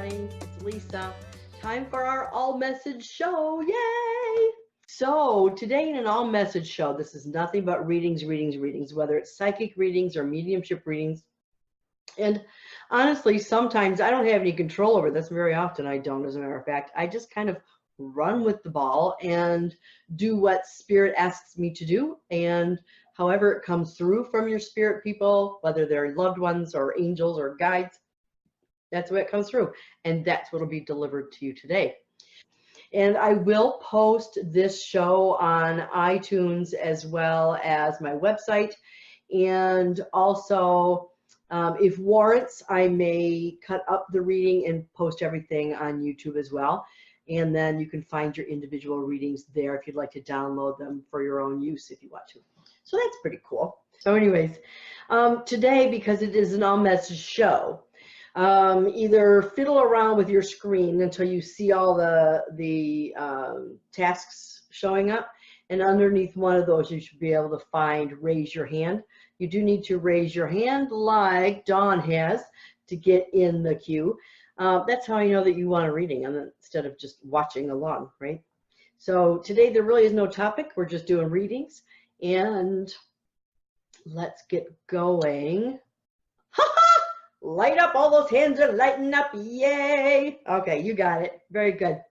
everybody. It's Lisa. Time for our all message show. Yay! So, today in an all message show, this is nothing but readings, whether it's psychic readings or mediumship readings. And honestly, sometimes I don't have any control over this. Very often I don't, as a matter of fact. I just kind of run with the ball and do what spirit asks me to do. And however it comes through from your spirit people, whether they're loved ones or angels or guides, that's what comes through. And that's what will be delivered to you today. And I will post this show on iTunes as well as my website. And also, if warrants, I may cut up the reading and post everything on YouTube as well. And then you can find your individual readings there if you'd like to download them for your own use if you want to. So that's pretty cool. So anyways, today, because it is an all message show, either fiddle around with your screen until you see all the tasks showing up, and underneath one of those you should be able to find raise your hand. You do need to raise your hand like Dawn has to get in the queue. That's how I know that you want a reading instead of just watching along, right? So today there really is no topic. We're just doing readings, and let's get going. Light up, all those hands are lighting up, yay! Okay, you got it, very good.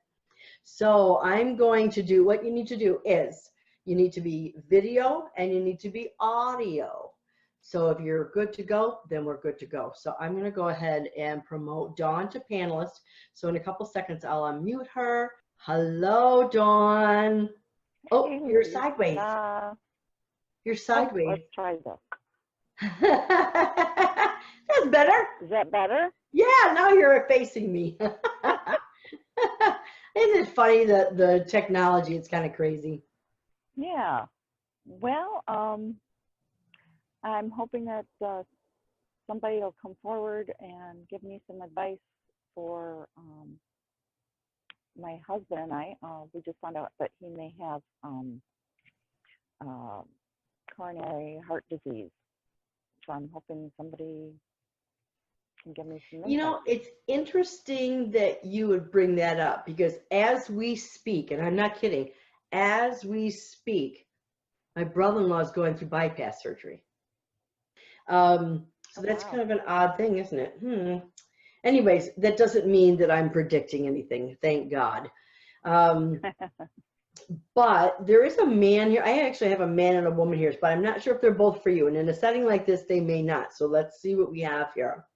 So I'm going to do, what you need to do is, you need to be video and you need to be audio. So if you're good to go, then we're good to go. So I'm gonna go ahead and promote Dawn to panelist. So in a couple seconds, I'll unmute her. Hello, Dawn. Oh, Hey, you're sideways. You're sideways. Oh, let's try this. That's better. Is that better? Yeah, now you're facing me. Isn't it funny that the technology, it's kind of crazy. Yeah. Well, I'm hoping that somebody will come forward and give me some advice for my husband and I. We just found out that he may have coronary heart disease. So I'm hoping somebody can give me some insight. You know, it's interesting that you would bring that up, because as we speak, and I'm not kidding, as we speak, my brother-in-law is going through bypass surgery. So that's kind of an odd thing, isn't it? Anyways, that doesn't mean that I'm predicting anything, thank God. But there is a man here. I actually have a man and a woman here, but I'm not sure if they're both for you. And in a setting like this, they may not. So let's see what we have here.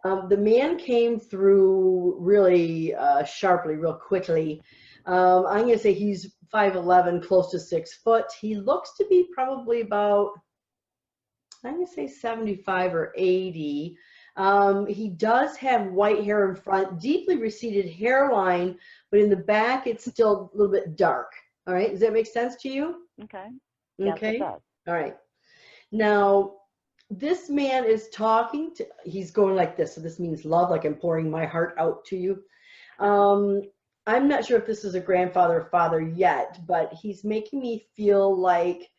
The man came through really sharply, real quickly. I'm going to say he's 5'11", close to 6 foot. He looks to be probably about, I'm going to say 75 or 80. He does have white hair in front, deeply receded hairline, but in the back it's still a little bit dark. All right, does that make sense to you? Okay. Okay. Yes, it does. All right. Now, this man is talking to, he's going like this. So this means love, like I'm pouring my heart out to you. I'm not sure if this is a grandfather or father yet, but he's making me feel like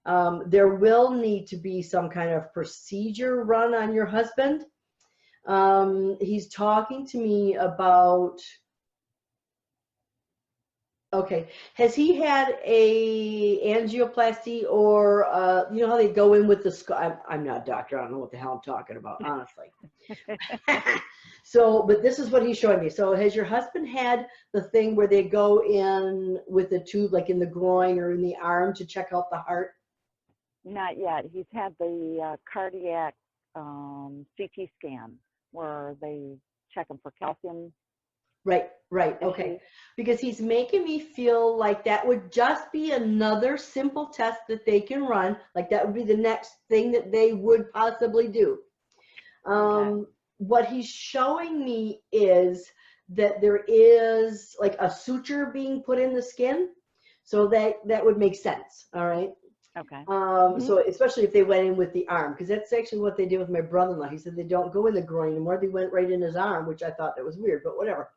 there will need to be some kind of procedure run on your husband. He's talking to me about, okay, has he had a angioplasty, or you know how they go in with the skull? I'm not a doctor, I don't know what the hell I'm talking about, honestly. So, but this is what he's showing me. So has your husband had the thing where they go in with the tube, like in the groin or in the arm, to check out the heart? Not yet. He's had the cardiac CT scan where they check him for calcium. Right, okay. Because he's making me feel like that would just be another simple test that they can run. Like that would be the next thing that they would possibly do. What he's showing me is that there is like a suture being put in the skin. So that would make sense, all right? Okay. So especially if they went in with the arm, because that's actually what they did with my brother-in-law. He said they don't go in the groin anymore. They went right in his arm, which I thought that was weird, but whatever.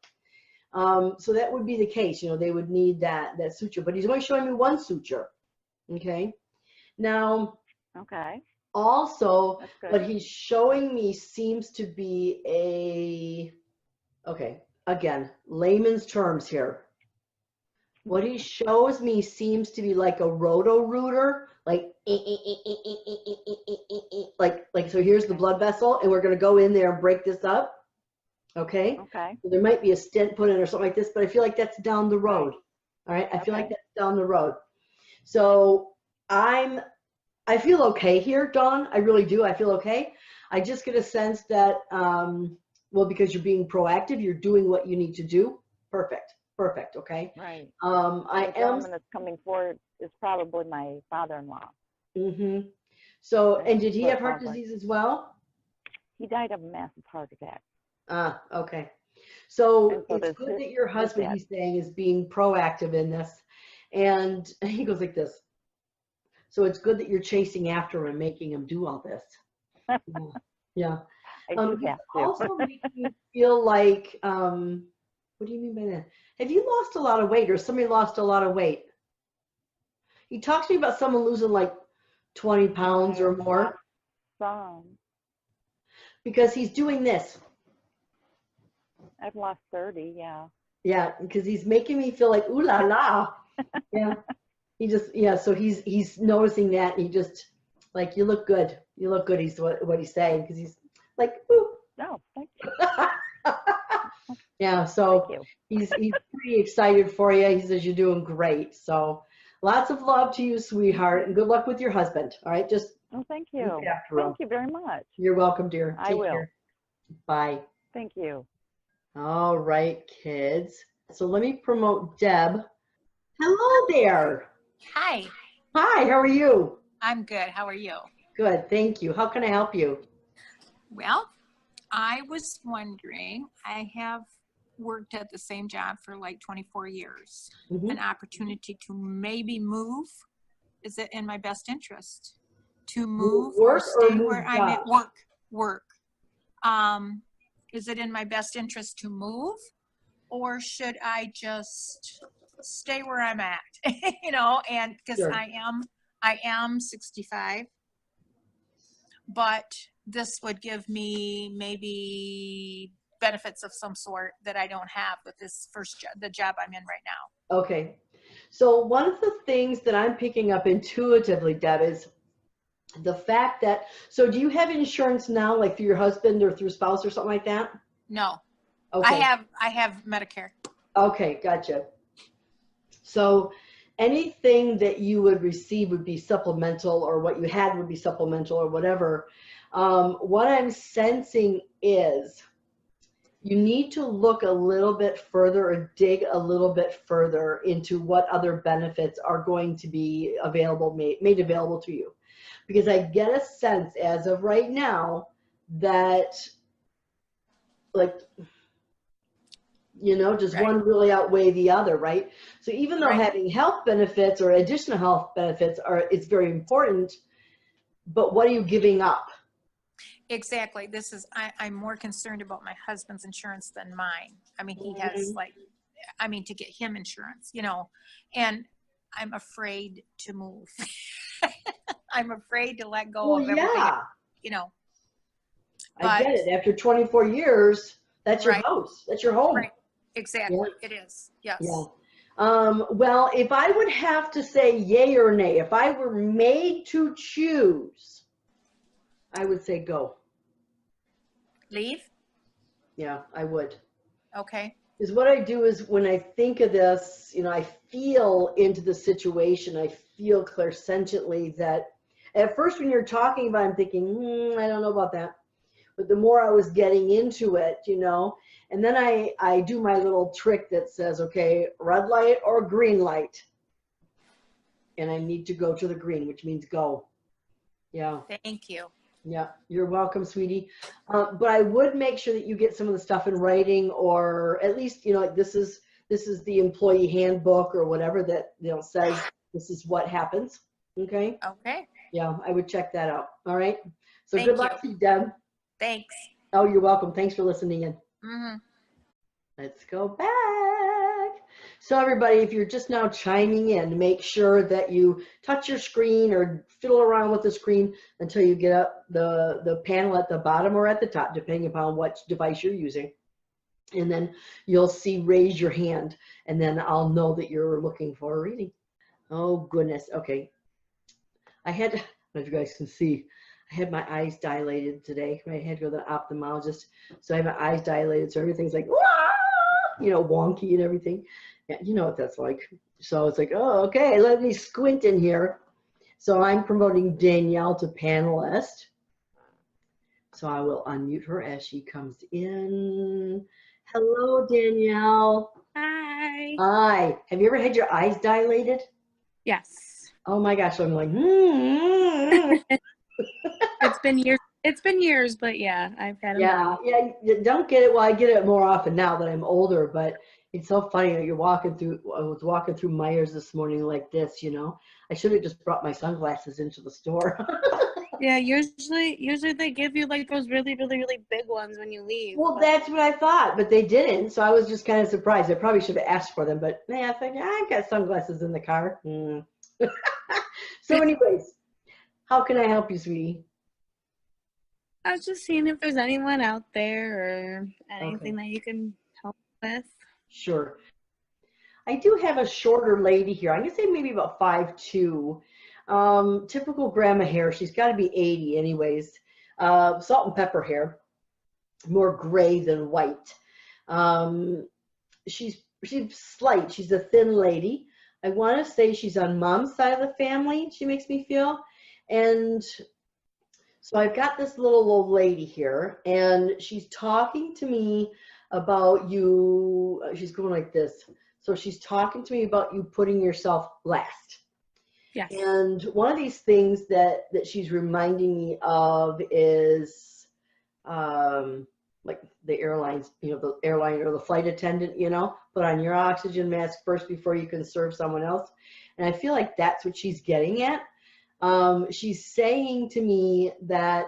So that would be the case. You know, they would need that suture, but he's only showing me one suture. Okay. Now, also what he's showing me seems to be Okay. Again, layman's terms here. What he shows me seems to be like a roto-rooter, like like so here's the blood vessel, and we're going to go in there and break this up. Okay. Okay. So there might be a stent put in or something like this, but I feel like that's down the road. All right. I feel like Okay. that's down the road. So I feel okay here, Dawn. I really do. I feel okay. I just get a sense that, well, because you're being proactive, you're doing what you need to do. Perfect. Perfect. Okay. Right. I The am. gentleman that's coming forward is probably my father-in-law. Mm-hmm. So, That's and did he what it have heart sounds like. disease as well? He died of a massive heart attack. Ah, okay. So And so it's does good that your his husband, dad. he's saying, is being proactive in this. And he goes like this. So it's good that you're chasing after him and making him do all this. Yeah. Yeah. I do He's have to. also making me feel like, what do you mean by that? Have you lost a lot of weight or somebody lost a lot of weight? He talks to me about someone losing like 20 pounds or more Some. because he's doing this. I've lost 30, yeah. Yeah, because he's making me feel like, ooh la la. Yeah. He just, yeah, so he's noticing that and he just, like, you look good. You look good, he's what he's saying, because he's like, ooh. No, thank you. Yeah, so Thank you. he's pretty excited for you. He says you're doing great. So lots of love to you, sweetheart, and good luck with your husband. All right, just Oh, thank look you. after him. Thank you very much. You're welcome, dear. I Take will. care. Bye. Thank you. All right, kids. So let me promote Deb. Hello there. Hi, Hi, how are you? I'm good. How are you? Good, thank you. How can I help you? Well, I was wondering, I have worked at the same job for like 24 years. Mhm. An opportunity to maybe move, is it in my best interest to move or work or stay move where I'm at? jobs? Work. Is it in my best interest to move, or should I just stay where I'm at? You know, and because Sure. I am 65, but this would give me maybe benefits of some sort that I don't have with this first job, the job I'm in right now. Okay. So one of the things that I'm picking up intuitively, Deb, is the fact that, so do you have insurance now, like through your husband or through spouse or something like that? No, Okay. I have Medicare. Okay, gotcha. So anything that you would receive would be supplemental, or what you had would be supplemental, or whatever. What I'm sensing is you need to look a little bit further or dig a little bit further into what other benefits are going to be available, made available to you. Because I get a sense as of right now that, like, you know, does Right. one really outweigh the other, right? So even though Right. having health benefits or additional health benefits is very important, but what are you giving up? Exactly. This is, I'm more concerned about my husband's insurance than mine. I mean, he has like, I mean, to get him insurance, you know, and I'm afraid to move. I'm afraid to let go Well, of everything, yeah, you know. I get it. After 24 years, that's your Right. house. That's your home. Right. Exactly. It is. Yes. Yeah. Well, if I would have to say yay or nay, if I were made to choose, I would say go. Leave. Yeah, I would. Okay. Because what I do is when I think of this, you know, I feel into the situation. I feel clairsentiently that at first when you're talking about it, I'm thinking, I don't know about that. But the more I was getting into it, you know, and then I do my little trick that says, okay, red light or green light. And I need to go to the green, which means go. Yeah. Thank you. Yeah, you're welcome, sweetie. But I would make sure that you get some of the stuff in writing, or at least, you know, like this is the employee handbook or whatever that, you know, says this is what happens. Okay. Okay. Yeah, I would check that out. All right. So Thank good luck to you, Deb. Thanks. Oh, you're welcome. Thanks for listening in. Mm-hmm. Let's go back. So everybody, if you're just now chiming in, make sure that you touch your screen or fiddle around with the screen until you get up the panel at the bottom or at the top, depending upon what device you're using. And then you'll see raise your hand, and then I'll know that you're looking for a reading. Oh, goodness. Okay. I had, as you guys can see, I had my eyes dilated today. I had to go to the ophthalmologist. So I have my eyes dilated. So everything's like, wonky and everything. Yeah, you know what that's like. So it's like, oh, okay, let me squint in here. So I'm promoting Danielle to panelist. So I will unmute her as she comes in. Hello, Danielle. Hi. Hi. Have you ever had your eyes dilated? Yes. Oh my gosh. So I'm like, It's been years. It's been years, but yeah, I've had them. Yeah, you don't get it. Well, I get it more often now that I'm older, but it's so funny that I was walking through Myers this morning like this, I should have just brought my sunglasses into the store. Yeah, usually they give you like those really, really, really big ones when you leave. Well, but- that's what I thought, but they didn't. So I was just kind of surprised. I probably should have asked for them, but I think I've got sunglasses in the car. So anyways, how can I help you, sweetie? I was just seeing if there's anyone out there or anything that you can help with. Sure. I do have a shorter lady here. I'm going to say maybe about 5'2". Typical grandma hair. She's got to be 80 anyways. Salt and pepper hair. More gray than white. She's slight. She's a thin lady. I want to say she's on mom's side of the family, she makes me feel. And so I've got this little old lady here, and she's talking to me about you. She's going like this. So she's talking to me about you putting yourself last. Yes. And one of these things that she's reminding me of is like the airlines, the airline or the flight attendant, put on your oxygen mask first before you can serve someone else. And I feel like that's what she's getting at. She's saying to me that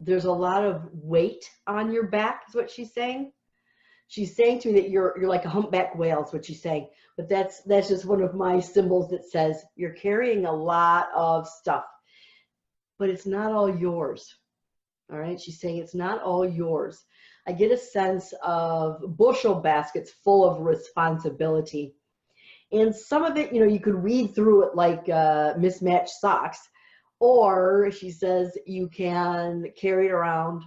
there's a lot of weight on your back is what she's saying. She's saying to me that you're like a humpback whale is what she's saying. But that's just one of my symbols that says you're carrying a lot of stuff, but it's not all yours. All right. She's saying it's not all yours. I get a sense of bushel baskets full of responsibility. And some of it, you could read through it like mismatched socks, or she says you can carry it around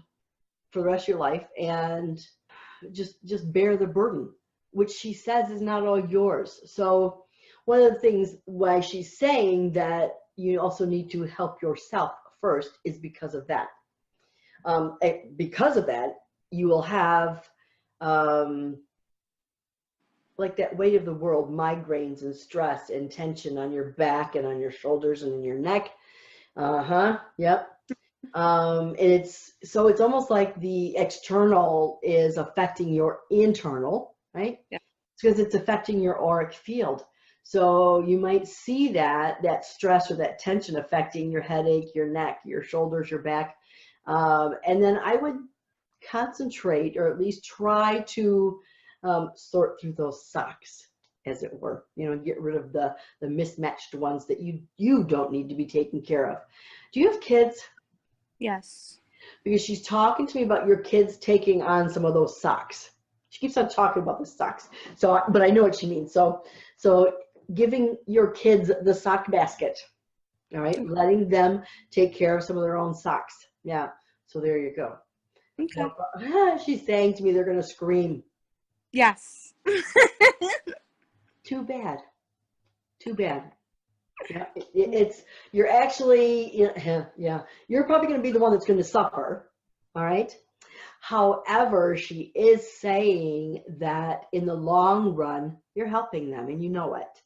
for the rest of your life and just bear the burden, which she says is not all yours. So one of the things why she's saying that you also need to help yourself first is because of that. Because of that, you will have like that weight of the world, migraines and stress and tension on your back and on your shoulders and in your neck. Yep. And it's almost like the external is affecting your internal, right? Yeah. It's because it's affecting your auric field. So you might see that stress or that tension affecting your headache, your neck, your shoulders, your back. And then I would concentrate, or at least try to sort through those socks, as it were, get rid of the mismatched ones that you don't need to be taken care of. Do you have kids? Yes. Because she's talking to me about your kids taking on some of those socks. She keeps on talking about the socks. So, but I know what she means. So giving your kids the sock basket, all right, letting them take care of some of their own socks. Yeah. So there you go. Okay. Now, she's saying to me they're going to scream. Yes. Too bad. Yeah, you're actually, yeah, you're probably going to be the one that's going to suffer. All right. However, she is saying that in the long run, you're helping them, and you know it.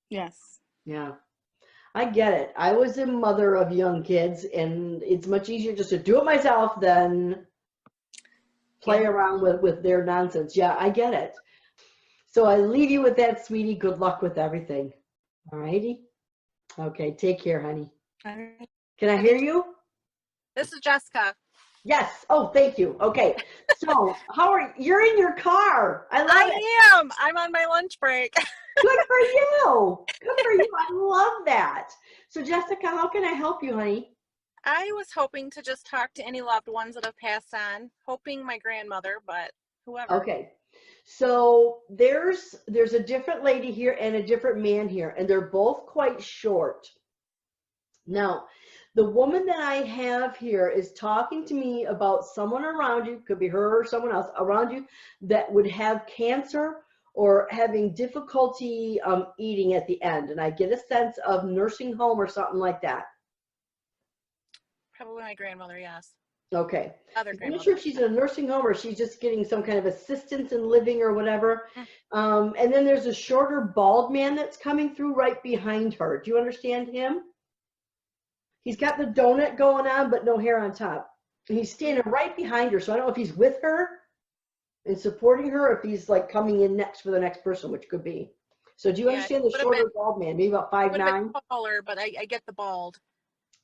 Yes. Yeah. I get it. I was a mother of young kids, and it's much easier just to do it myself than play around with their nonsense. Yeah, I get it. So I leave you with that, sweetie. Good luck with everything. All righty. Okay, take care, honey. All right. Can I hear you? This is Jessica. Yes. Oh, thank you. Okay. So you're in your car. I love it. I am. I'm on my lunch break. Good for you. Good for you. I love that. So Jessica, how can I help you, honey? I was hoping to just talk to any loved ones that have passed on, hoping my grandmother, but whoever. Okay. So there's a different lady here and a different man here, and they're both quite short. Now, the woman that I have here is talking to me about someone around you, could be her or someone else around you, that would have cancer or having difficulty eating at the end. And I get a sense of nursing home or something like that. Probably my grandmother, yes. Okay. Other I'm not grandmother. sure if she's in a nursing home or she's just getting some kind of assistance in living or whatever. And then there's a shorter bald man that's coming through right behind her. Do you understand him? He's got the donut going on, but no hair on top. And he's standing right behind her. So I don't know if he's with her and supporting her, or if he's like coming in next for the next person, which could be. So do you Yeah, understand the would've shorter been- bald man, maybe about Would have 5'9"? been taller, but I get the bald.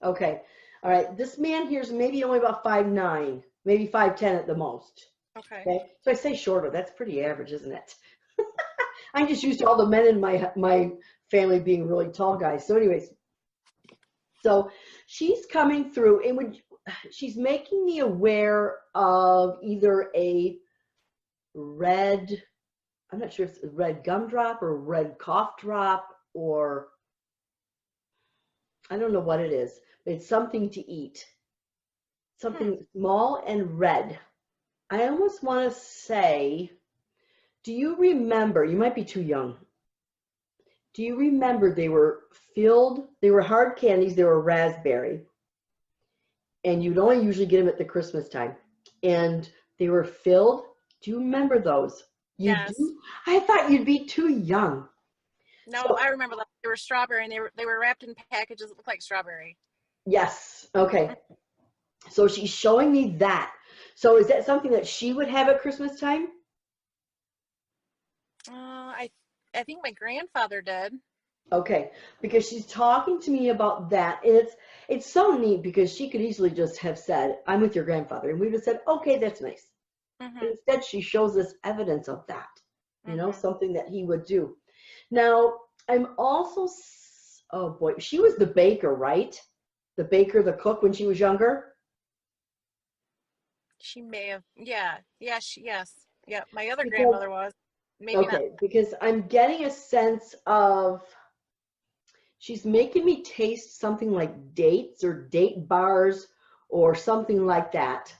Okay. All right. This man here's maybe only about 5'9", maybe 5'10" at the most. Okay. Okay. So I say shorter. That's pretty average, isn't it? I'm just used to all the men in my family being really tall guys. So anyways, so she's coming through and she's making me aware of either a red, I'm not sure if it's a red gumdrop or red cough drop, or I don't know what it is. But it's something to eat. Something small and red. I almost want to say, do you remember, you might be too young. Do you remember they were hard candies, they were raspberry. And you'd only usually get them at the Christmas time. And they were filled. Do you remember those? You Yes. do? I thought you'd be too young. No, So- I remember that. They were strawberry, and they were wrapped in packages that looked like strawberry. Yes. Okay. So she's showing me that. So is that something that she would have at Christmas time? I think my grandfather did. Okay, because she's talking to me about that, and it's so neat because she could easily just have said, "I'm with your grandfather," and we would have said, "Okay, that's nice." Mm-hmm. Instead, she shows us evidence of that, Mhm. something that he would do. Now, I'm also, oh boy, she was the baker, right? The baker, the cook when she was younger? She may have. Yeah. Yes. Yeah. My other Because- grandmother was. Maybe not. Okay, because I'm getting a sense of she's making me taste something like dates or date bars or something like that.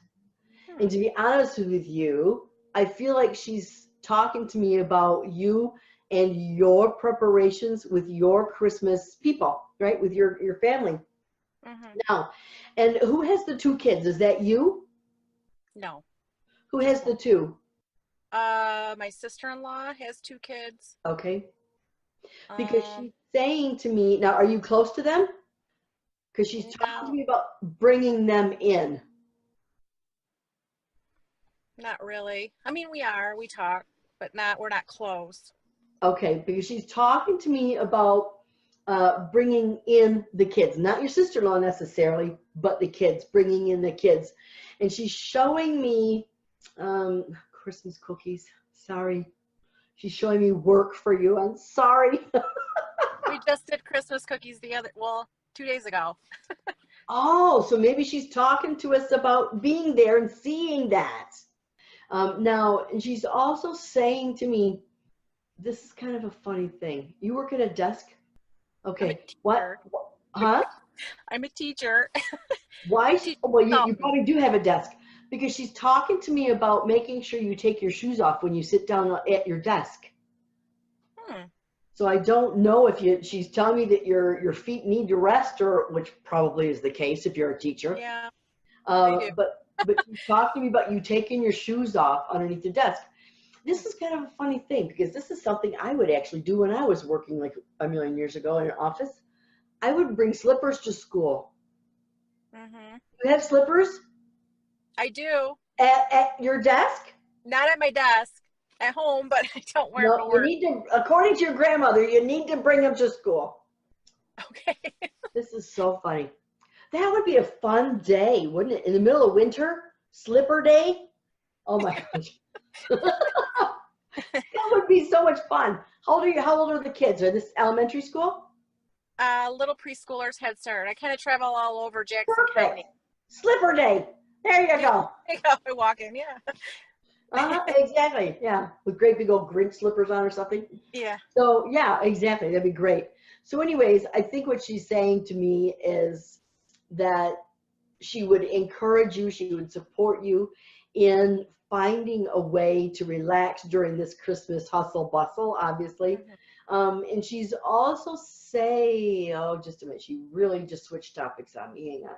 And to be honest with you, I feel like she's talking to me about you and your preparations with your Christmas people, right? With your family. Mm-hmm. Now, and who has the 2 kids? Is that you? No. Who has the 2? My sister-in-law has 2 kids. Okay. Because Um, she's saying to me, now, are you close to them? Because she's talking to No. me about bringing them in. Not really. I mean, we talk, but we're not close. Okay, because she's talking to me about bringing in the kids, not your sister-in-law necessarily, but the kids, bringing in the kids. And she's showing me Christmas cookies. Sorry. She's showing me work for you. I'm sorry. We just did Christmas cookies 2 days ago. Oh, so maybe she's talking to us about being there and seeing that. Now, and she's also saying to me, this is kind of a funny thing. You work at a desk? Okay. What? Huh? I'm a teacher. Why? Well, you No. probably do have a desk because she's talking to me about making sure you take your shoes off when you sit down at your desk. So I don't know if she's telling me that your feet need to rest, or which probably is the case if you're a teacher. Yeah. they do. But she's talking to me about you taking your shoes off underneath the desk. This is kind of a funny thing because this is something I would actually do when I was working like a million years ago in an office. I would bring slippers to school. Mm-hmm. You have slippers I do. at your desk? Not at my desk. At home, but I don't wear them to No, you work. need to, according to your grandmother, you need to bring them to school. Okay. This is so funny. That would be a fun day, wouldn't it? In the middle of winter, slipper day. Oh my gosh. That would be so much fun. How old are the kids? Are this elementary school? Little preschoolers Head Start. I kind of travel all over Jackson Perfect. County. Slipper day. There you go. I walk in, yeah. Exactly. Yeah. With great big old Grinch slippers on or something. Yeah. So yeah, exactly. That'd be great. So anyways, I think what she's saying to me is that she would encourage you, she would support you in finding a way to relax during this Christmas hustle bustle, obviously. And she's also just a minute, she really just switched topics on me, hang on.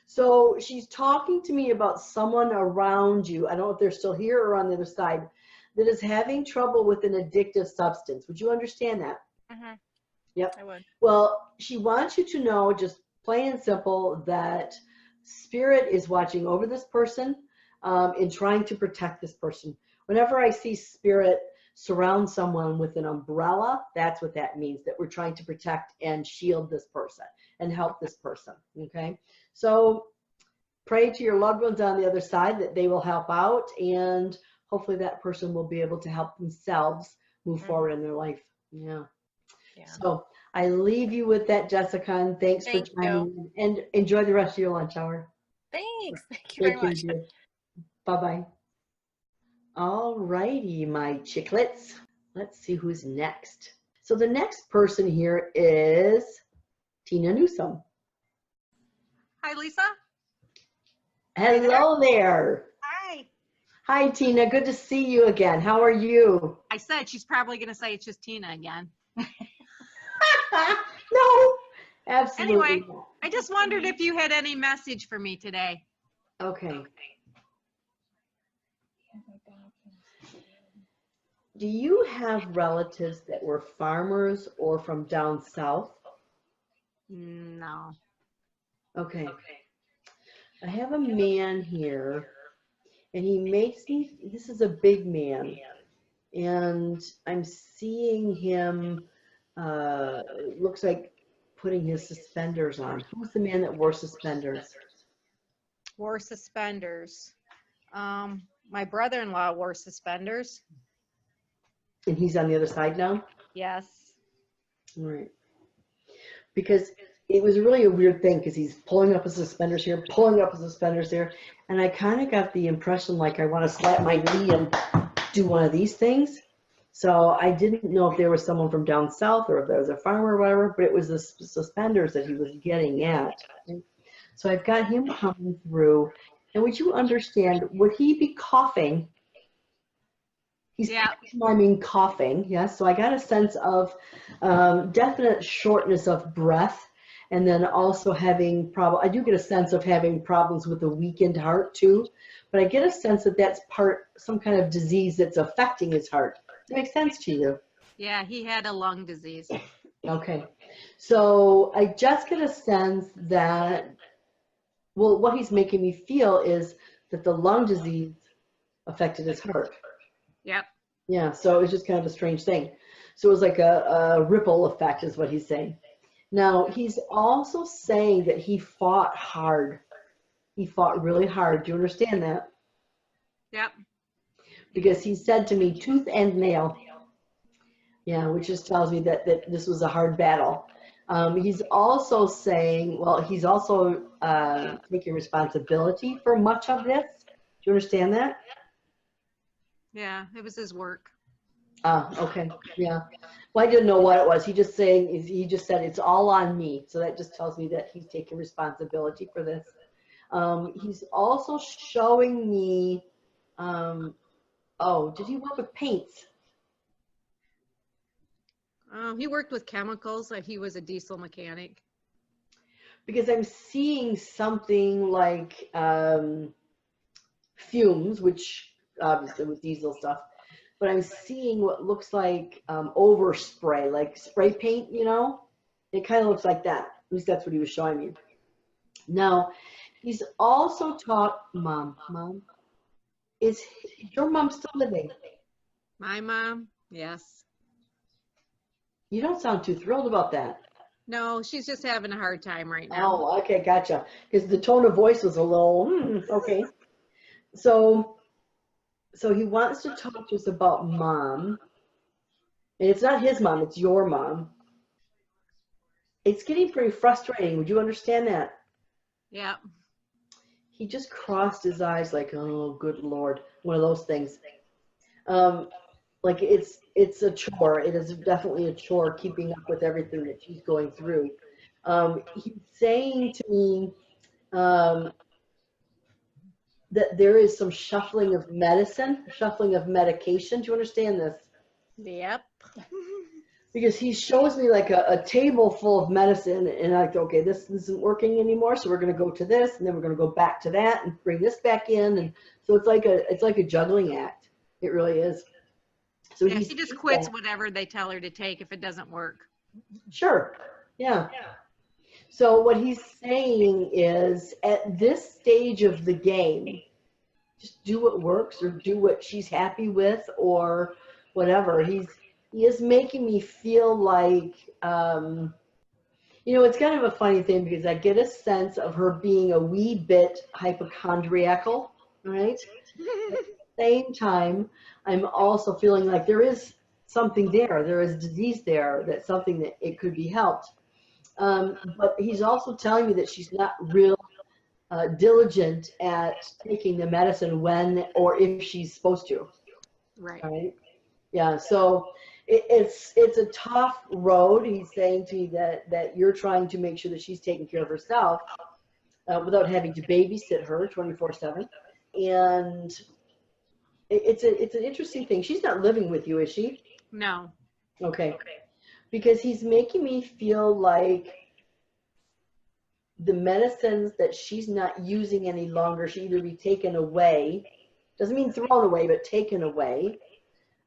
So she's talking to me about someone around you, I don't know if they're still here or on the other side, that is having trouble with an addictive substance. Would you understand that? Mm-hmm. Yep. I would. Well, she wants you to know, just plain and simple, that Spirit is watching over this person and trying to protect this person. Whenever I see Spirit surround someone with an umbrella, that's what that means, that we're trying to protect and shield this person and help this person, okay? So pray to your loved ones on the other side that they will help out, and hopefully that person will be able to help themselves move forward in their life. Yeah. So I leave you with that, Jessica, and thanks for joining, and enjoy the rest of your lunch hour. Thanks. Thank you very much. Bye-bye. All righty, my chicklets. Let's see who's next. So the next person here is Tina Newsom. Hi, Lisa. Hello there. Hi. Hi, Tina. Good to see you again. How are you? I said she's probably going to say it's just Tina again. No, absolutely Anyway, not. I just wondered if you had any message for me today. Okay. Do you have relatives that were farmers or from down south? No. Okay. I have a man here, and he makes me, this is a big man, and I'm seeing him, looks like putting his suspenders on. Who's the man that wore suspenders? Wore suspenders. My brother-in-law wore suspenders. And he's on the other side now? Yes. All right. Because it was really a weird thing, because he's pulling up his suspenders here, pulling up his suspenders there, and I kind of got the impression like I want to slap my knee and do one of these things. So I didn't know if there was someone from down south or if there was a farmer or whatever, but it was the suspenders that he was getting at. So I've got him coming through, and would you understand, would he be coughing? He's coughing, yes. So I got a sense of definite shortness of breath, and then also having I do get a sense of having problems with the weakened heart too, but I get a sense that that's some kind of disease that's affecting his heart. Does that make sense to you? Yeah, he had a lung disease. Okay. So I just get a sense that, well, what he's making me feel is that the lung disease affected his heart. Yep. Yeah, so it was just kind of a strange thing. So it was like a ripple effect is what he's saying. Now, he's also saying that he fought hard. He fought really hard. Do you understand that? Yep. Because he said to me, tooth and nail. Yeah, which just tells me that this was a hard battle. He's also saying, well, he's also taking responsibility for much of this. Do you understand that? Yeah, it was his work. Okay. Yeah. Well, I didn't know what it was. He just said it's all on me. So that just tells me that he's taking responsibility for this. He's also showing me, did he work with paints? He worked with chemicals. He was a diesel mechanic. Because I'm seeing something like fumes, which obviously with diesel stuff, but I'm seeing what looks like overspray, like spray paint, you know? It kind of looks like that. At least that's what he was showing me. Now, he's also taught, Mom, is your mom still living? My mom? Yes. You don't sound too thrilled about that. No, she's just having a hard time right now. Oh, okay, gotcha. Because the tone of voice was a little, okay. So he wants to talk to us about Mom. And it's not his mom, it's your mom. it's getting pretty frustrating. Would you understand that? Yeah. He just crossed his eyes like, oh, good Lord. One of those things. Like it's a chore. It is definitely a chore keeping up with everything that she's going through. He's saying to me that there is some shuffling of medicine, shuffling of medication. Do you understand this? Yep. Because he shows me like a table full of medicine, and I'm like, okay, this isn't working anymore, so we're going to go to this, and then we're going to go back to that, and bring this back in, and so it's like a juggling act. It really is. So Yeah, he's she just quits whatever they tell her to take if it doesn't work. Sure. Yeah. So what he's saying is, at this stage of the game, just do what works or do what she's happy with or whatever. He is making me feel like, it's kind of a funny thing because I get a sense of her being a wee bit hypochondriacal, right? At the same time, I'm also feeling like there is something there. There is disease there. That's something that it could be helped. But he's also telling me that she's not real diligent at taking the medicine when or if she's supposed to. Right. Yeah. So it's a tough road. He's saying to me that you're trying to make sure that she's taking care of herself without having to babysit her 24/7. And it's an interesting thing. She's not living with you, is she? No. Okay. Because he's making me feel like the medicines that she's not using any longer should either be taken away, doesn't mean thrown away, but taken away,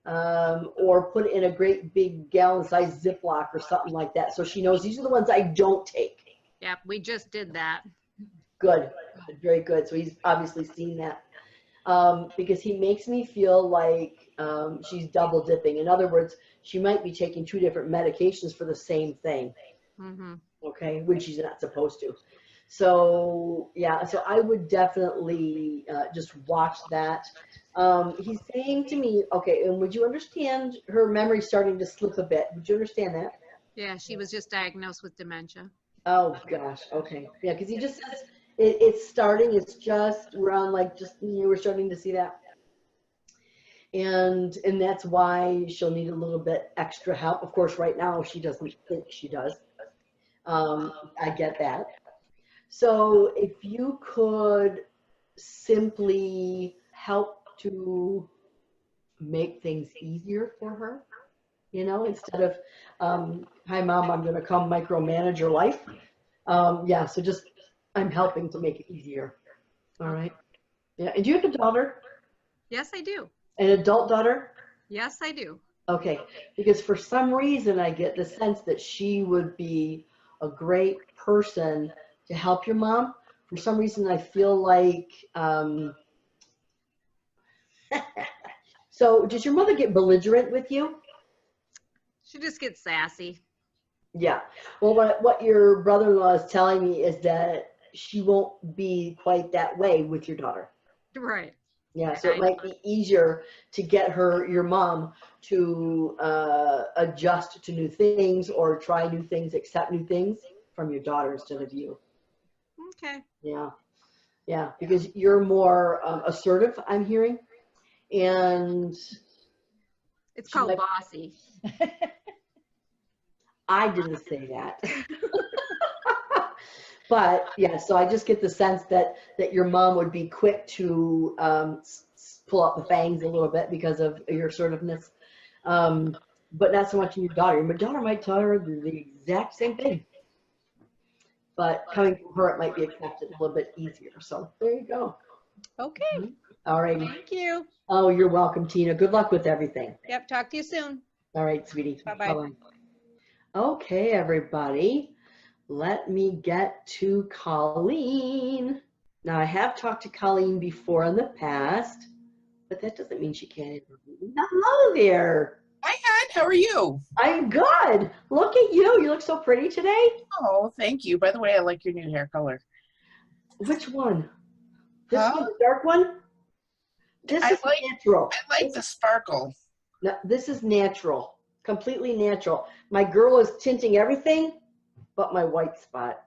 or put in a great big gallon-sized Ziploc or something like that. So she knows these are the ones I don't take. Yep, we just did that. Good, very good. So he's obviously seen that. Because he makes me feel like she's double dipping. In other words, she might be taking 2 different medications for the same thing. Mm-hmm. Okay, when she's not supposed to. So yeah, so I would definitely just watch that. He's saying to me, okay, and would you understand her memory starting to slip a bit? Would you understand that? Yeah, she was just diagnosed with dementia. Oh gosh, okay, yeah, because he just says it's starting. It's just around like we're starting to see that, and that's why she'll need a little bit extra help. Of course, right now she doesn't think she does. I get that. So if you could simply help to make things easier for her, instead of, hi mom, I'm going to come micromanage your life. Yeah, so just, I'm helping to make it easier. All right. Yeah. And do you have a daughter? Yes, I do. An adult daughter? Yes, I do. Okay. Because for some reason I get the sense that she would be a great person to help your mom. For some reason, I feel like, so does your mother get belligerent with you? She just gets sassy. Yeah. Well, what your brother-in-law is telling me is that she won't be quite that way with your daughter. Right. Yeah, so it might be easier to get your mom to adjust to new things or try new things, accept new things from your daughter instead of you. Okay. Yeah, yeah, because you're more assertive, I'm hearing, and it's called bossy. I didn't say that. But yeah, so I just get the sense that your mom would be quick to pull up the fangs a little bit because of your assertiveness, but not so much in your daughter. Your daughter might tell her the exact same thing, but coming from her, it might be accepted a little bit easier. So there you go. Okay. All right. Thank you. Oh, you're welcome, Tina. Good luck with everything. Yep. Talk to you soon. All right, sweetie. Bye-bye. Bye-bye. Okay, everybody. Let me get to Colleen. Now, I have talked to Colleen before in the past, but that doesn't mean she can't interview me. Hello there. Hi, Ed. How are you? I'm good. Look at you. You look so pretty today. Oh, thank you. By the way, I like your new hair color. Which one? This Huh? one, the dark one? This is natural. I like the sparkle. No, this is natural. Completely natural. My girl is tinting everything. but my white spot.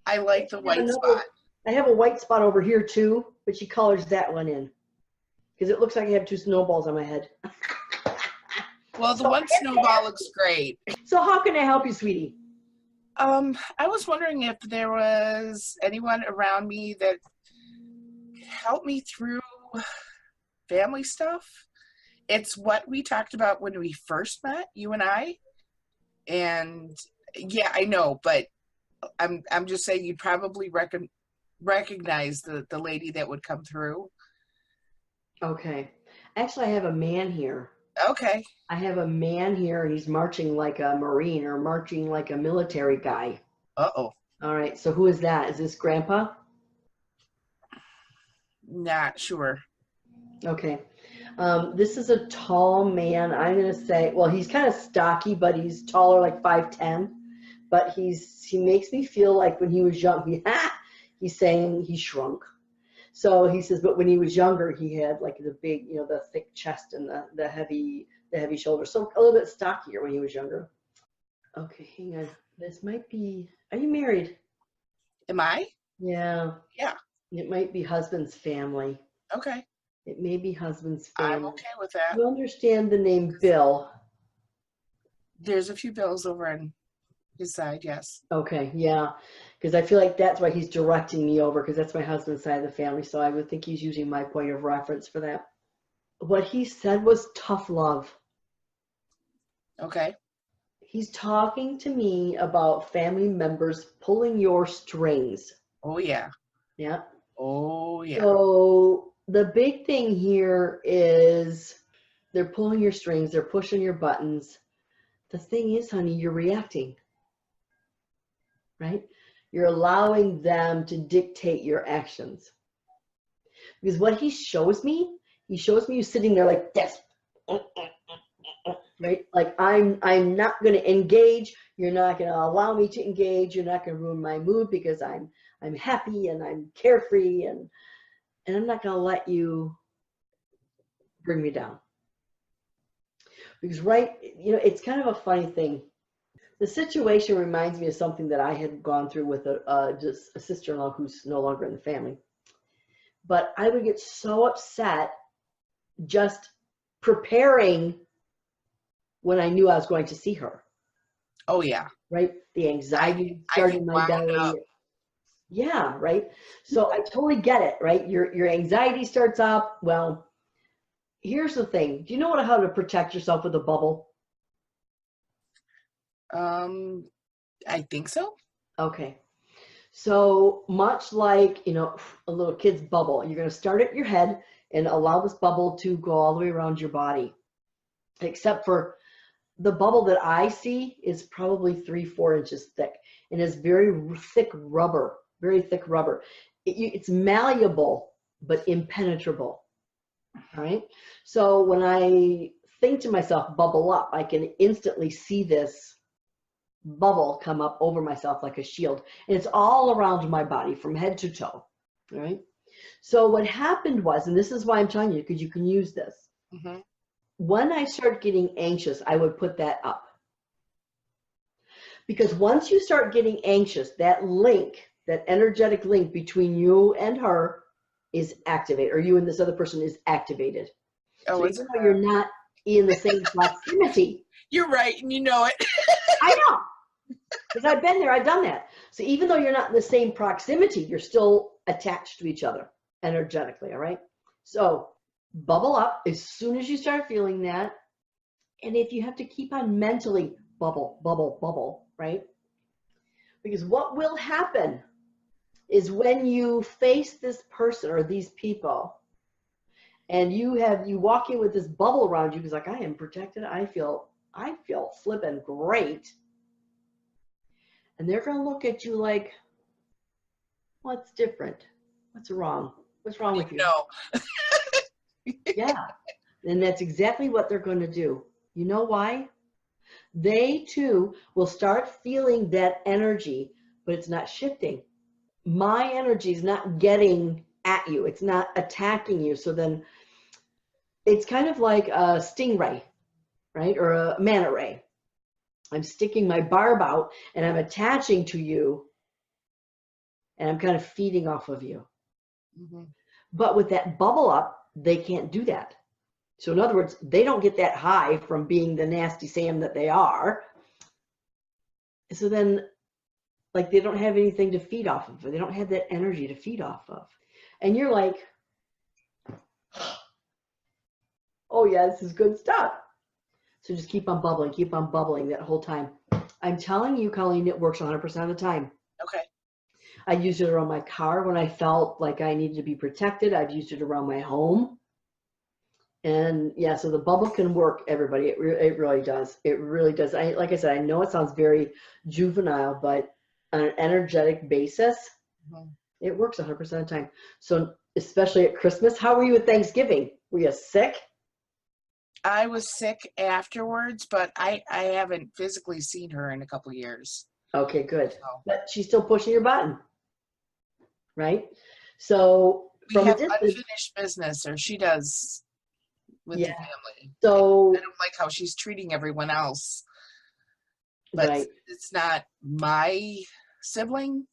I like the I have white another- spot. I have a white spot over here too, but she colors that one in because it looks like I have two snowballs on my head. Well, the So- one snowball looks great. So how can I help you, sweetie? I was wondering if there was anyone around me that could help me through family stuff. It's what we talked about when we first met, you and I. And yeah, I know, but I'm just saying you'd probably recognize the lady that would come through. Okay. Actually, I have a man here. Okay. I have a man here, and he's marching like a Marine or marching like a military guy. Uh-oh. All right. So who is that? Is this Grandpa? Not sure. Okay. This is a tall man. I'm going to say, well, he's kind of stocky, but he's taller, like 5'10". But he makes me feel like when he was young, he's saying he shrunk. So he says, but when he was younger, he had like the big, the thick chest and the heavy shoulders. So a little bit stockier when he was younger. Okay, hang on. This might be, are you married? Am I? Yeah. Yeah. It might be husband's family. Okay. It may be husband's I'm family. okay with that. You understand the name Bill? There's a few bills over on his side, yes. Okay, yeah, because I feel like that's why he's directing me over, because that's my husband's side of the family, so I would think he's using my point of reference for that. What he said was tough love. Okay. He's talking to me about family members pulling your strings. Oh, yeah. Yeah. Oh, yeah. So the big thing here is they're pulling your strings, they're pushing your buttons. The thing is, honey, you're reacting. Right? You're allowing them to dictate your actions. Because what he shows me you sitting there like this. Right? Like I'm not going to engage. You're not going to allow me to engage. You're not going to ruin my mood because I'm happy and I'm carefree and I'm not going to let you bring me down. Because it's kind of a funny thing. The situation reminds me of something that I had gone through with just a sister-in-law who's no longer in the family. But I would get so upset just preparing when I knew I was going to see her. Oh, yeah. Right? The anxiety I started get in my wound belly. up. Yeah, right? So I totally get it, right? Your anxiety starts up. Well, here's the thing. Do you know how to protect yourself with a bubble? I think so. Okay. So much like, a little kid's bubble, you're going to start at your head and allow this bubble to go all the way around your body. Except for the bubble that I see is probably 3-4 inches thick and is very thick rubber, It's malleable, but impenetrable. All right. So when I think to myself, bubble up, I can instantly see this bubble come up over myself like a shield. And it's all around my body from head to toe. All right. So what happened was, and this is why I'm telling you, because you can use this. Mm-hmm. When I start getting anxious, I would put that up. Because once you start getting anxious, that link, that energetic link between you and her is activated, or you and this other person is activated. Oh, so even though you're not in the same proximity. You're right, and you know it. I know. Because I've been there, I've done that. So even though you're not in the same proximity, you're still attached to each other energetically, all right? So bubble up as soon as you start feeling that. And if you have to keep on mentally bubble, bubble, bubble, right? Because what will happen is when you face this person or these people and you walk in with this bubble around you, because like, I am protected, I feel flipping great. And they're going to look at you like, what's different? What's wrong? What's wrong with you? No. Yeah. And that's exactly what they're going to do. You know why? They too will start feeling that energy, but it's not shifting. My energy is not getting at you. It's not attacking you. So then it's kind of like a stingray, right? Or a manta ray. I'm sticking my barb out and I'm attaching to you and I'm kind of feeding off of you. Mhm. But with that bubble up, they can't do that. So in other words, they don't get that high from being the nasty Sam that they are. So then, like, they don't have anything to feed off of. They don't have that energy to feed off of. And you're like, oh yeah, this is good stuff. So just keep on bubbling that whole time. I'm telling you, Colleen, it works 100% of the time. Okay. I used it around my car when I felt like I needed to be protected. I've used it around my home. And yeah, so the bubble can work, everybody. It really does. It really does. Like I said, I know it sounds very juvenile, but on an energetic basis, Mhm. it works 100% of the time. So especially at Christmas, how were you at Thanksgiving? Were you sick? I was sick afterwards, but I haven't physically seen her in a couple of years. Okay, good. So But she's still pushing your button, right? So we from a have distance, unfinished business, or she does, with the yeah. family. So I don't like how she's treating everyone else, but right. it's not my sibling.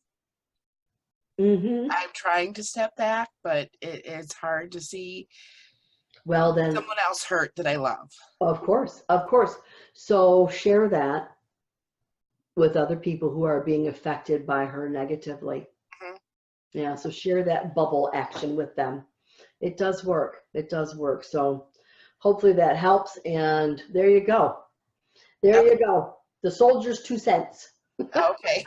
Mm-hmm. I'm trying to step back, but it's hard to see Well then, someone else hurt that I love. of course, of course. So share that with other people who are being affected by her negatively. Mhm. Yeah, so share that bubble action with them. It does work. It does work. So hopefully that helps. And there you go. There Yep. you go. The soldier's 2 cents. Okay.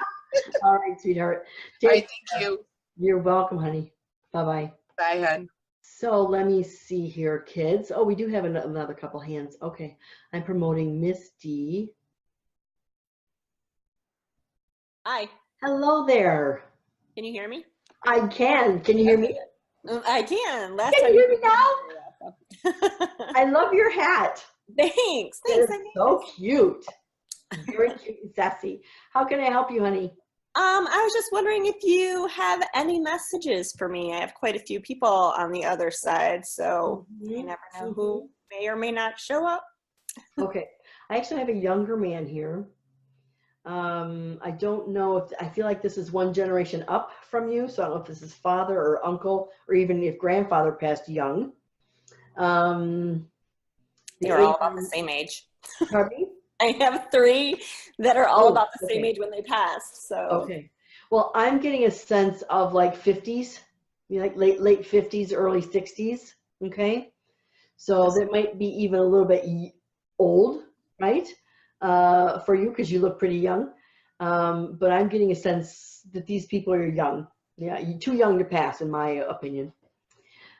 All right, sweetheart. All right. Take Thank you. You're welcome, honey. Bye-bye. Bye, hon. So let me see here, kids. Oh, we do have another couple hands. Okay. I'm promoting Miss D. Hi, Hello there. can you hear me? I can. Can you hear me? I can. Last Can time you hear me now? now? I love your hat. Thanks. It Thanks. is so cute. Very cute and sassy. How can I help you, honey? I was just wondering if you have any messages for me. I have quite a few people on the other side, so you Mhm, never know who may or may not show up. Okay. I actually have a younger man here. I don't know if I feel like this is one generation up from you, so I don't know if this is father or uncle or even if grandfather passed young. The They're all age, about the same age. pardon me? I have 3 that are all Oh, about the same okay. age when they passed. So Okay. Well, I'm getting a sense of like 50s, like late 50s, early 60s. Okay. So that might be even a little bit old, right? For you, because you look pretty young. But I'm getting a sense that these people are young. Yeah, too young to pass, in my opinion.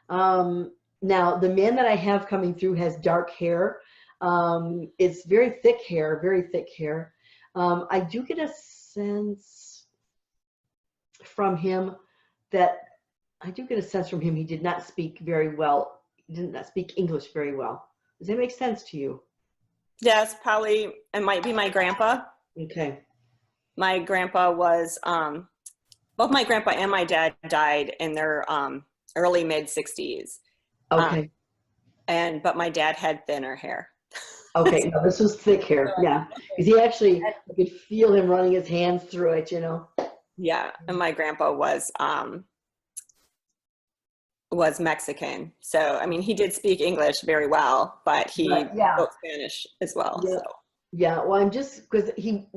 Now, the man that I have coming through has dark hair. It's very thick hair, very thick hair. I do get a sense from him he did not speak very well. He did not speak English very well. Does that make sense to you? yes, probably it might be my grandpa. Okay. My grandpa was both my grandpa and my dad died in their early mid 60s. Okay. But my dad had thinner hair. Okay. No, this was thick hair. Yeah. Because you could feel him running his hands through it, you know? Yeah. And my grandpa was Mexican. So, I mean, he did speak English very well, but he Yeah. spoke Spanish as well. Yeah. So. Yeah. Well, I'm just, because he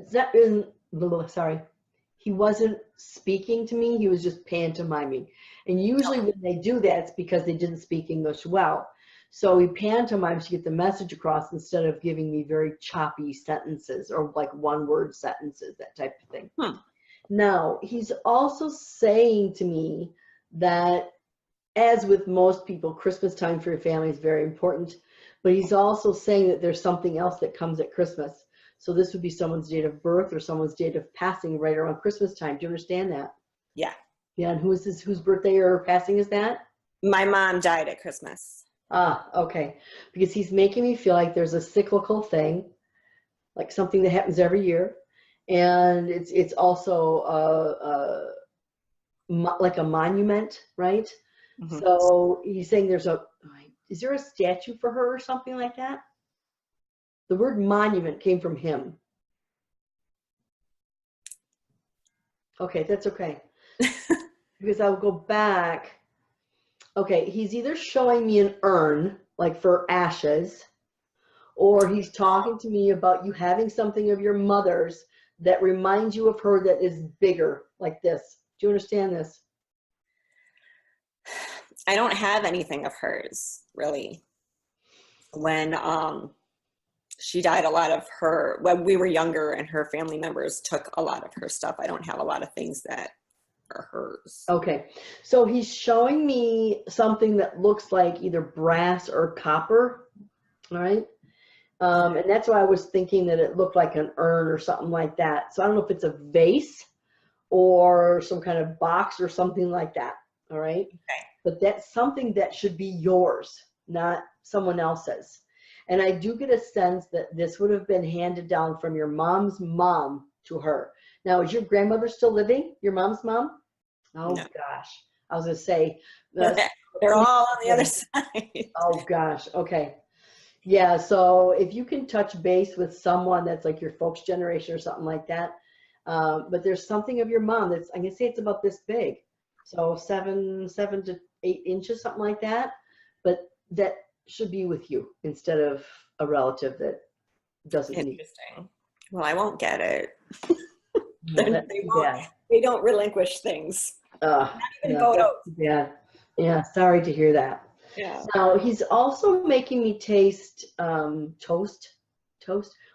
wasn't speaking to me. He was just pantomiming. And usually when they do that, it's because they didn't speak English well. So he pantomimes to get the message across instead of giving me very choppy sentences or like one-word sentences, that type of thing. Now, he's also saying to me that, as with most people, Christmas time for your family is very important. But he's also saying that there's something else that comes at Christmas. So this would be someone's date of birth or someone's date of passing right around Christmas time. Do you understand that? Yeah. Yeah, and whose birthday or passing is that? My mom died at Christmas. Ah, okay. Because he's making me feel like there's a cyclical thing, like something that happens every year. And it's also like a monument, right? Mhm. So he's saying is there a statue for her or something like that? The word monument came from him. Okay, that's okay. Because I'll go back. Okay, he's either showing me an urn, like for ashes, or he's talking to me about you having something of your mother's that reminds you of her that is bigger, like this. Do you understand this? I don't have anything of hers, really. When she died, a lot of her, when we were younger and her family members took a lot of her stuff. I don't have a lot of things that are hers. Okay, so he's showing me something that looks like either brass or copper, all right? And that's why I was thinking that it looked like an urn or something like that. So I don't know if it's a vase or some kind of box or something like that, all right? Okay. But that's something that should be yours, not someone else's. And I do get a sense that this would have been handed down from your mom's mom to her. Now, is your grandmother still living? Your mom's mom? Oh, No. Gosh. I was going to say. They're all on the other side. Oh, gosh. Okay. Yeah. So if you can touch base with someone that's like your folks' generation or something like that. But there's something of your mom that's, I'm going to say it's about this big. So 7 to 8 inches, something like that. But that should be with you instead of a relative that doesn't need it. Interesting. Well, I won't get it. Yeah, that's too bad. They don't relinquish things. Not even Yeah, photos. that's too bad. Yeah, sorry to hear that. Yeah. Now, he's also making me taste toast.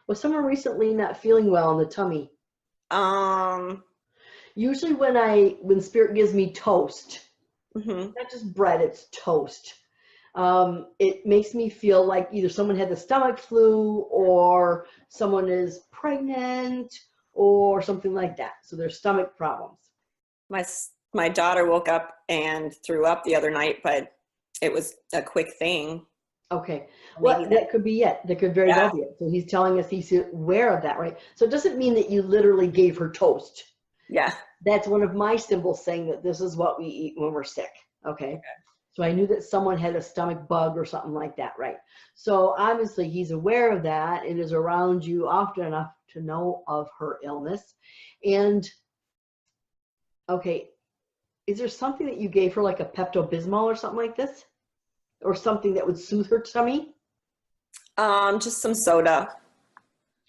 Was someone recently not feeling well in the tummy? Usually when spirit gives me toast, Mhm. not just bread, it's toast. It makes me feel like either someone had the stomach flu or someone is pregnant or something like that. So there's stomach problems. My daughter woke up and threw up the other night, but it was a quick thing. Okay, well, Maybe that could be it. That could very well be it. So he's telling us he's aware of that, right? So it doesn't mean that you literally gave her toast. Yeah. That's one of my symbols saying that this is what we eat when we're sick. Okay. So I knew that someone had a stomach bug or something like that, right? So obviously he's aware of that and is around you often enough to know of her illness. And okay, is there something that you gave her, like a Pepto-Bismol or something like this? Or something that would soothe her tummy? Just some soda.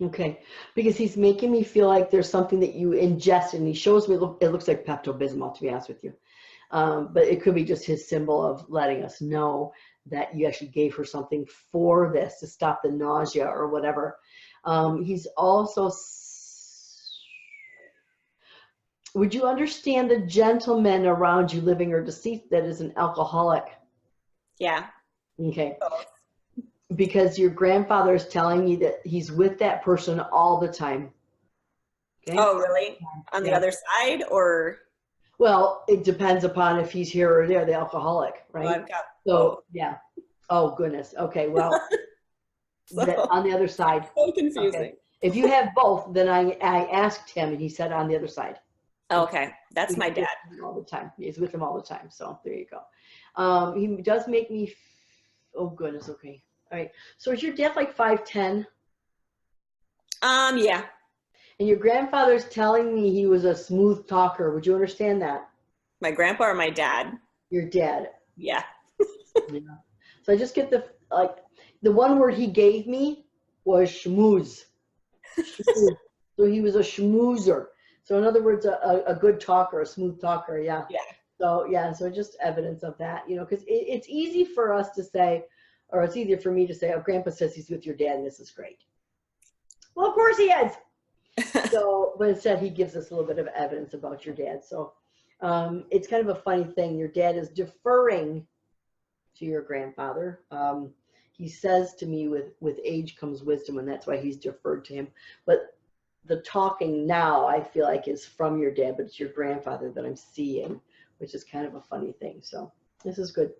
Okay, because he's making me feel like there's something that you ingest, and he shows me it looks like Pepto-Bismol, to be honest with you. But it could be just his symbol of letting us know that you actually gave her something for this to stop the nausea or whatever. He's also, would you understand the gentleman around you, living or deceased, that is an alcoholic? Yeah. Okay. Because your grandfather is telling you that he's with that person all the time. Okay? Oh, really? On the Yeah. other side, or? Well, it depends upon if he's here or there, the alcoholic, right? Well, I've got So, yeah. Oh, goodness. Okay, well, that on the other side. so confusing. Okay. If you have both, then I asked him, and he said on the other side. Okay, that's my He's with dad. him all the time. He's with him all the time. So there you go. He does make me. Oh goodness. Okay. All right. So is your dad like 5'10"? Yeah. And your grandfather's telling me he was a smooth talker. Would you understand that? My grandpa or my dad? Your dad. Yeah. Yeah. So I just get the one word he gave me was schmooze. Schmooze. So he was a schmoozer. So in other words, a good talker, a smooth talker. Yeah. Yeah. So yeah, so just evidence of that, because it's easy for us to say, or it's easier for me to say, oh, Grandpa says he's with your dad and this is great. Well, of course he is. So, but instead he gives us a little bit of evidence about your dad. So it's kind of a funny thing. Your dad is deferring to your grandfather. He says to me, with age comes wisdom, and that's why he's deferred to him. But the talking now, I feel like, is from your dad, but it's your grandfather that I'm seeing, which is kind of a funny thing. So this is good.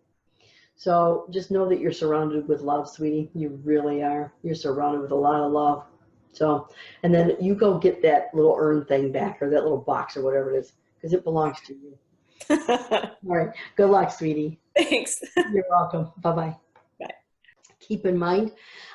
So just know that you're surrounded with love, sweetie. You really are. You're surrounded with a lot of love. So, and then you go get that little urn thing back, or that little box, or whatever it is, because it belongs to you. All right. Good luck, sweetie. Thanks. You're welcome. Bye-bye. Bye. Keep in mind,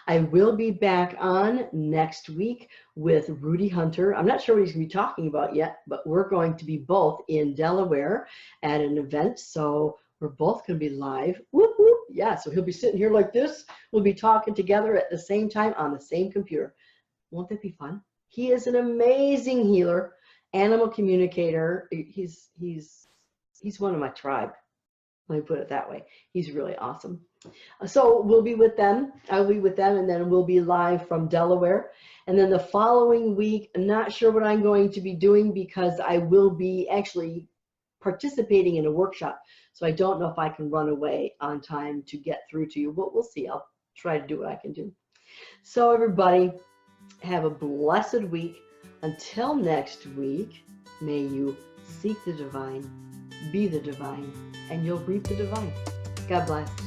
I will be back on next week with Rudy Hunter. I'm not sure what he's going to be talking about yet, but we're going to be both in Delaware at an event. So we're both going to be live. Whoop, whoop. Yeah, so he'll be sitting here like this. We'll be talking together at the same time on the same computer. Won't that be fun? He is an amazing healer, animal communicator. He's one of my tribe. Let me put it that way. He's really awesome. So we'll be with them. I'll be with them, and then we'll be live from Delaware. And then the following week, I'm not sure what I'm going to be doing because I will be actually participating in a workshop. So I don't know if I can run away on time to get through to you, but we'll see. I'll try to do what I can do. So everybody, have a blessed week. Until next week, may you seek the divine, be the divine, and you'll reap the divine. God bless.